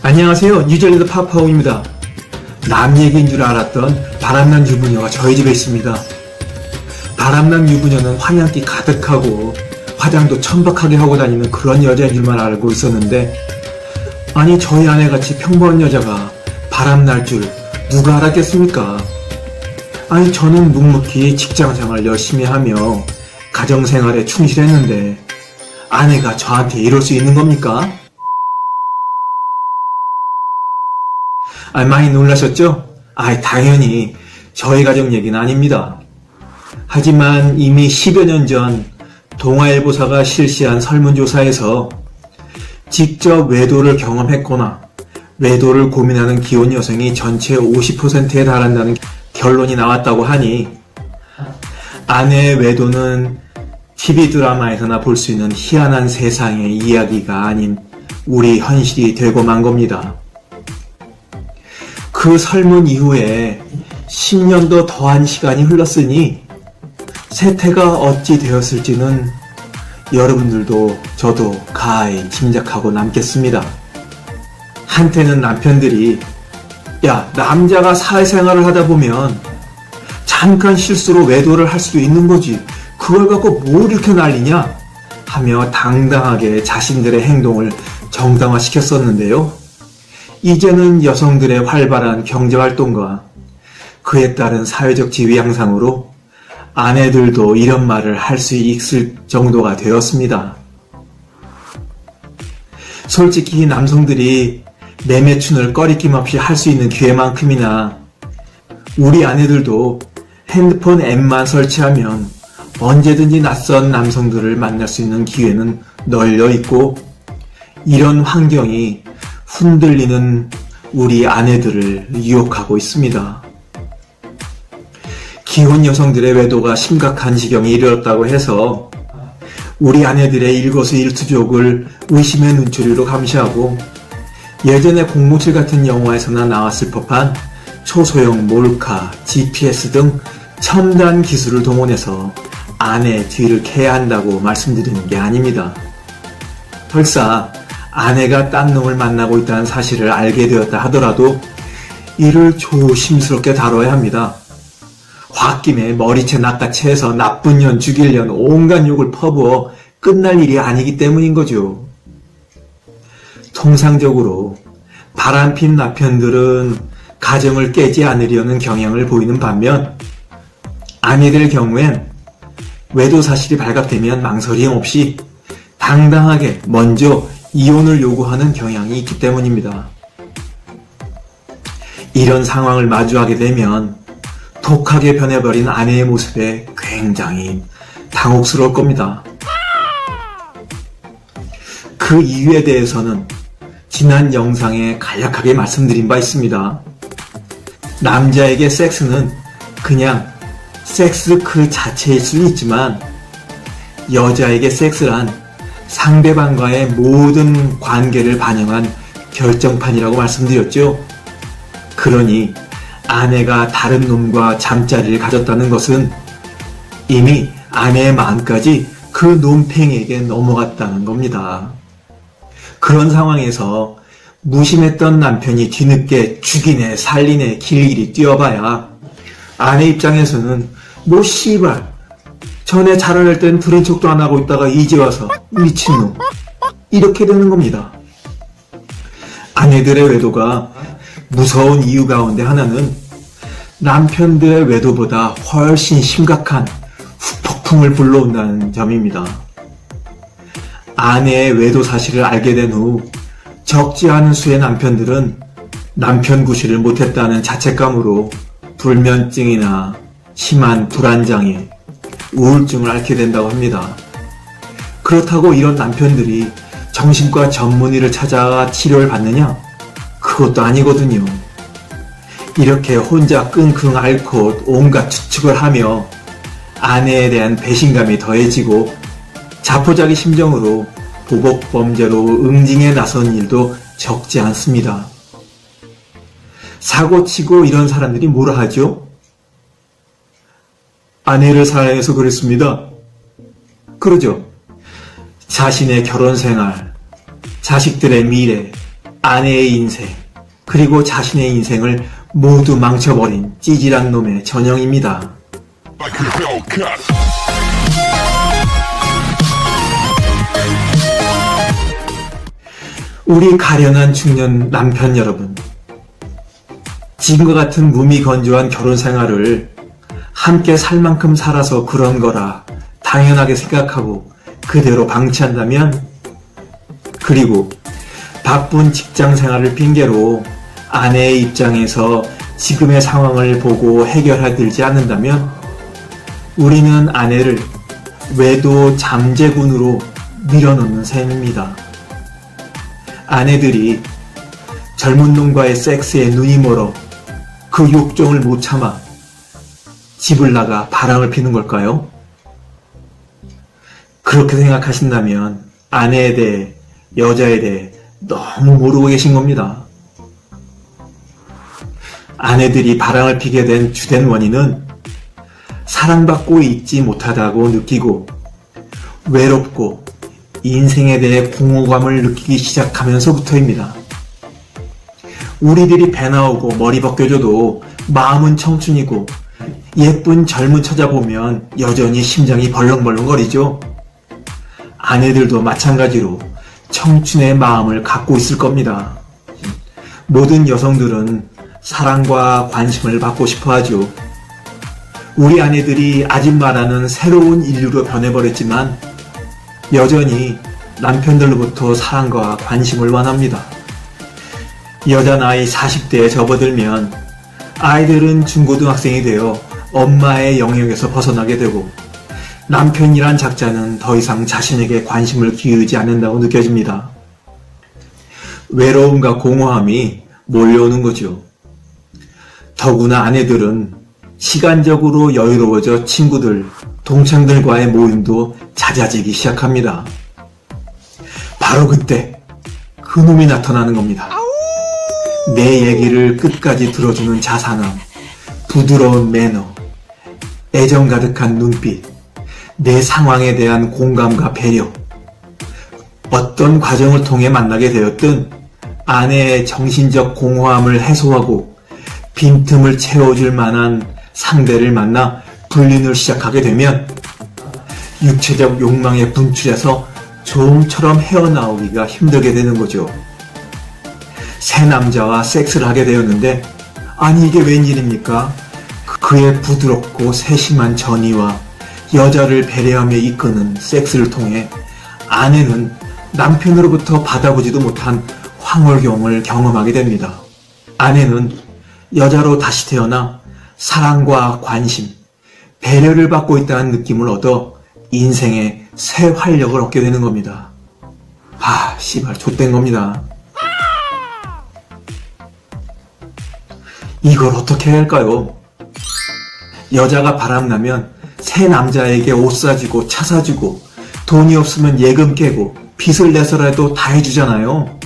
안녕하세요. 뉴질랜드 파파오입니다. 남 얘기인 줄 알았던 바람난 유부녀가 저희 집에 있습니다. 바람난 유부녀는 환향기 가득하고 화장도 천박하게 하고 다니는 그런 여자인 줄만 알고 있었는데, 아니 저희 아내같이 평범한 여자가 바람날 줄 누가 알았겠습니까? 아니 저는 묵묵히 직장생활 열심히 하며 가정생활에 충실했는데 아내가 저한테 이럴 수 있는 겁니까? 많이 놀라셨죠? 당연히 저희 가족 얘기는 아닙니다. 하지만 이미 10여 년 전 동아일보사가 실시한 설문조사에서 직접 외도를 경험했거나 외도를 고민하는 기혼 여성이 전체 50%에 달한다는 결론이 나왔다고 하니, 아내의 외도는 TV 드라마에서나 볼 수 있는 희한한 세상의 이야기가 아닌 우리 현실이 되고 만 겁니다. 그 설문 이후에 10년도 더한 시간이 흘렀으니 세태가 어찌 되었을지는 여러분들도 저도 가히 짐작하고 남겠습니다. 한때는 남편들이 남자가 사회생활을 하다 보면 잠깐 실수로 외도를 할 수도 있는 거지, 그걸 갖고 뭘 이렇게 난리냐 하며 당당하게 자신들의 행동을 정당화시켰었는데요. 이제는 여성들의 활발한 경제활동과 그에 따른 사회적 지위 향상으로 아내들도 이런 말을 할 수 있을 정도가 되었습니다. 솔직히 남성들이 매매춘을 꺼리낌 없이 할 수 있는 기회만큼이나 우리 아내들도 핸드폰 앱만 설치하면 언제든지 낯선 남성들을 만날 수 있는 기회는 널려 있고, 이런 환경이 흔들리는 우리 아내들을 유혹하고 있습니다. 기혼 여성들의 외도가 심각한 지경에 이르렀다고 해서 우리 아내들의 일거수일투족을 의심의 눈초리로 감시하고 예전에 007 같은 영화에서나 나왔을 법한 초소형 몰카, GPS 등 첨단 기술을 동원해서 아내 뒤를 캐야 한다고 말씀드리는 게 아닙니다. 설사 아내가 딴 놈을 만나고 있다는 사실을 알게 되었다 하더라도 이를 조심스럽게 다뤄야 합니다. 홧김에 머리채 낚아채서 나쁜 년 죽일 년 온갖 욕을 퍼부어 끝날 일이 아니기 때문인 거죠. 통상적으로 바람핀 남편들은 가정을 깨지 않으려는 경향을 보이는 반면, 아내들 경우엔 외도 사실이 발각되면 망설임 없이 당당하게 먼저 이혼을 요구하는 경향이 있기 때문입니다. 이런 상황을 마주하게 되면 독하게 변해버린 아내의 모습에 굉장히 당혹스러울 겁니다. 그 이유에 대해서는 지난 영상에 간략하게 말씀드린 바 있습니다. 남자에게 섹스는 그냥 섹스 그 자체일 수는 있지만, 여자에게 섹스란 상대방과의 모든 관계를 반영한 결정판이라고 말씀드렸죠. 그러니 아내가 다른 놈과 잠자리를 가졌다는 것은 이미 아내의 마음까지 그 놈팽이에게 넘어갔다는 겁니다. 그런 상황에서 무심했던 남편이 뒤늦게 죽이네 살리네 길길이 뛰어봐야 아내 입장에서는 뭐 씨발 전에 자랄 땐 들은 척도 안 하고 있다가 이제 와서 미친놈 이렇게 되는 겁니다. 아내들의 외도가 무서운 이유 가운데 하나는 남편들의 외도보다 훨씬 심각한 후폭풍을 불러온다는 점입니다. 아내의 외도 사실을 알게 된 후 적지 않은 수의 남편들은 남편 구실을 못했다는 자책감으로 불면증이나 심한 불안장애, 우울증을 앓게 된다고 합니다. 그렇다고 이런 남편들이 정신과 전문의를 찾아가 치료를 받느냐? 그것도 아니거든요. 이렇게 혼자 끙끙 앓고 온갖 추측을 하며 아내에 대한 배신감이 더해지고 자포자기 심정으로 보복범죄로 응징에 나선 일도 적지 않습니다. 사고치고 이런 사람들이 뭐라 하죠? 아내를 사랑해서 그랬습니다. 그러죠. 자신의 결혼생활, 자식들의 미래, 아내의 인생, 그리고 자신의 인생을 모두 망쳐버린 찌질한 놈의 전형입니다. 우리 가련한 중년 남편 여러분, 지금과 같은 무미건조한 결혼 생활을 함께 살 만큼 살아서 그런 거라 당연하게 생각하고 그대로 방치한다면, 그리고 바쁜 직장 생활을 핑계로 아내의 입장에서 지금의 상황을 보고 해결해 들지 않는다면, 우리는 아내를 외도 잠재군으로 밀어넣는 셈입니다. 아내들이 젊은 놈과의 섹스에 눈이 멀어 그 욕정을 못 참아 집을 나가 바람을 피는 걸까요? 그렇게 생각하신다면 아내에 대해, 여자에 대해 너무 모르고 계신 겁니다. 아내들이 바람을 피게 된 주된 원인은 사랑받고 있지 못하다고 느끼고 외롭고 인생에 대해 공허감을 느끼기 시작하면서부터입니다. 우리들이 배 나오고 머리 벗겨져도 마음은 청춘이고 예쁜 젊은 찾아보면 여전히 심장이 벌렁벌렁거리죠. 아내들도 마찬가지로 청춘의 마음을 갖고 있을 겁니다. 모든 여성들은 사랑과 관심을 받고 싶어 하죠. 우리 아내들이 아줌마라는 새로운 인류로 변해버렸지만 여전히 남편들로부터 사랑과 관심을 원합니다. 여자 나이 40대에 접어들면 아이들은 중고등학생이 되어 엄마의 영역에서 벗어나게 되고 남편이란 작자는 더 이상 자신에게 관심을 기울이지 않는다고 느껴집니다. 외로움과 공허함이 몰려오는 거죠. 더구나 아내들은 시간적으로 여유로워져 친구들, 동창들과의 모임도 잦아지기 시작합니다. 바로 그때 그놈이 나타나는 겁니다. 내 얘기를 끝까지 들어주는 자상함, 부드러운 매너, 애정 가득한 눈빛, 내 상황에 대한 공감과 배려. 어떤 과정을 통해 만나게 되었든 아내의 정신적 공허함을 해소하고 빈틈을 채워줄 만한 상대를 만나 불륜을 시작하게 되면 육체적 욕망에 분출해서 좀처럼 헤어나오기가 힘들게 되는 거죠. 새 남자와 섹스를 하게 되었는데, 아니 이게 웬일입니까? 그의 부드럽고 세심한 전의와 여자를 배려하며 이끄는 섹스를 통해 아내는 남편으로부터 받아보지도 못한 황홀경을 경험하게 됩니다. 아내는 여자로 다시 태어나 사랑과 관심, 배려를 받고 있다는 느낌을 얻어 인생의 새 활력을 얻게 되는 겁니다. 씨발 좆된 겁니다. 이걸 어떻게 해야 할까요? 여자가 바람나면 새 남자에게 옷 사주고 차 사주고 돈이 없으면 예금 깨고 빚을 내서라도 다 해주잖아요.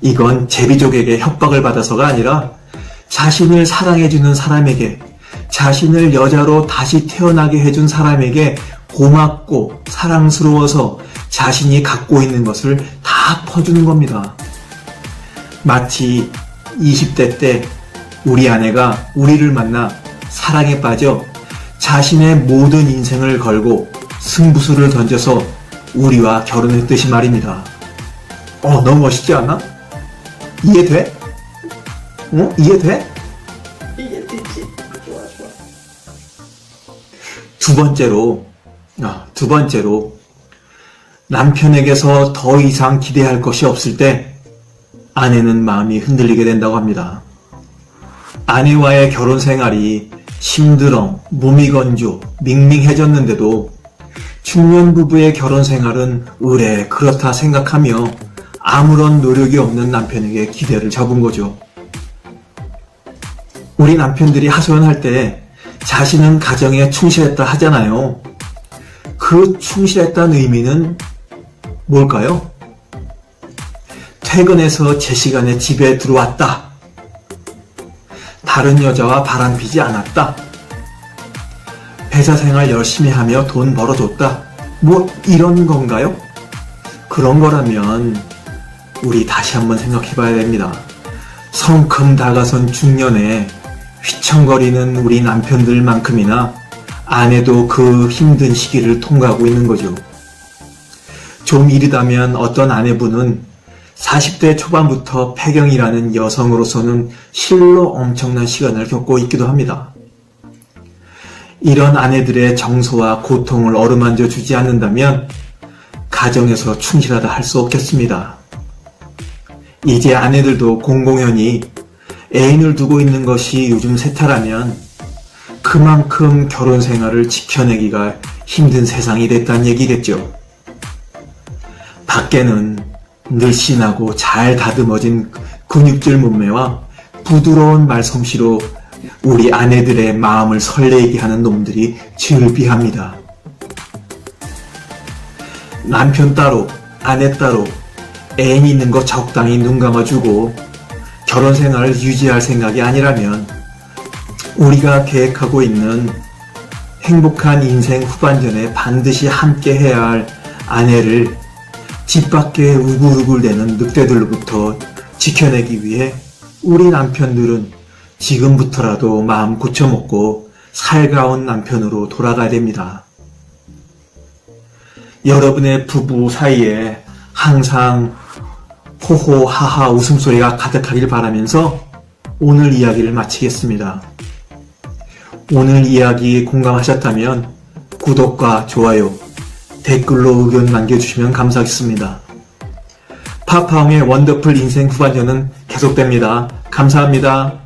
이건 제비족에게 협박을 받아서가 아니라 자신을 사랑해주는 사람에게, 자신을 여자로 다시 태어나게 해준 사람에게 고맙고 사랑스러워서 자신이 갖고 있는 것을 다 퍼주는 겁니다. 마치 20대 때 우리 아내가 우리를 만나 사랑에 빠져 자신의 모든 인생을 걸고 승부수를 던져서 우리와 결혼했듯이 말입니다. 너무 멋있지 않아? 이해돼? 이해돼? 이해되지? 좋아. 두 번째로 남편에게서 더 이상 기대할 것이 없을 때 아내는 마음이 흔들리게 된다고 합니다. 아내와의 결혼 생활이 심드렁, 무미건조, 밍밍해졌는데도 중년 부부의 결혼 생활은 의례 그렇다 생각하며 아무런 노력이 없는 남편에게 기대를 접은 거죠. 우리 남편들이 하소연할 때 자신은 가정에 충실했다 하잖아요. 그 충실했다는 의미는 뭘까요? 퇴근해서 제 시간에 집에 들어왔다. 다른 여자와 바람피지 않았다. 회사 생활 열심히 하며 돈 벌어줬다. 이런 건가요? 그런 거라면 우리 다시 한번 생각해 봐야 됩니다. 성큼 다가선 중년에 휘청거리는 우리 남편들만큼이나 아내도 그 힘든 시기를 통과하고 있는 거죠. 좀 이르다면 어떤 아내분은 40대 초반부터 폐경이라는 여성으로서는 실로 엄청난 시간을 겪고 있기도 합니다. 이런 아내들의 정서와 고통을 어루만져 주지 않는다면 가정에서 충실하다 할 수 없겠습니다. 이제 아내들도 공공연히 애인을 두고 있는 것이 요즘 세타라면 그만큼 결혼 생활을 지켜내기가 힘든 세상이 됐다는 얘기겠죠. 밖에는 늘씬하고 잘 다듬어진 근육질 몸매와 부드러운 말솜씨로 우리 아내들의 마음을 설레게 하는 놈들이 즐비합니다. 남편 따로, 아내 따로, 애인 있는 거 적당히 눈 감아주고 결혼 생활을 유지할 생각이 아니라면 우리가 계획하고 있는 행복한 인생 후반전에 반드시 함께 해야 할 아내를 집 밖에 우글우글대는 늑대들로부터 지켜내기 위해 우리 남편들은 지금부터라도 마음 고쳐먹고 살가운 남편으로 돌아가야 됩니다. 여러분의 부부 사이에 항상 호호 하하 웃음소리가 가득하길 바라면서 오늘 이야기를 마치겠습니다. 오늘 이야기 공감하셨다면 구독과 좋아요, 댓글로 의견 남겨주시면 감사하겠습니다. 파파홍의 원더풀 인생 후반전은 계속됩니다. 감사합니다.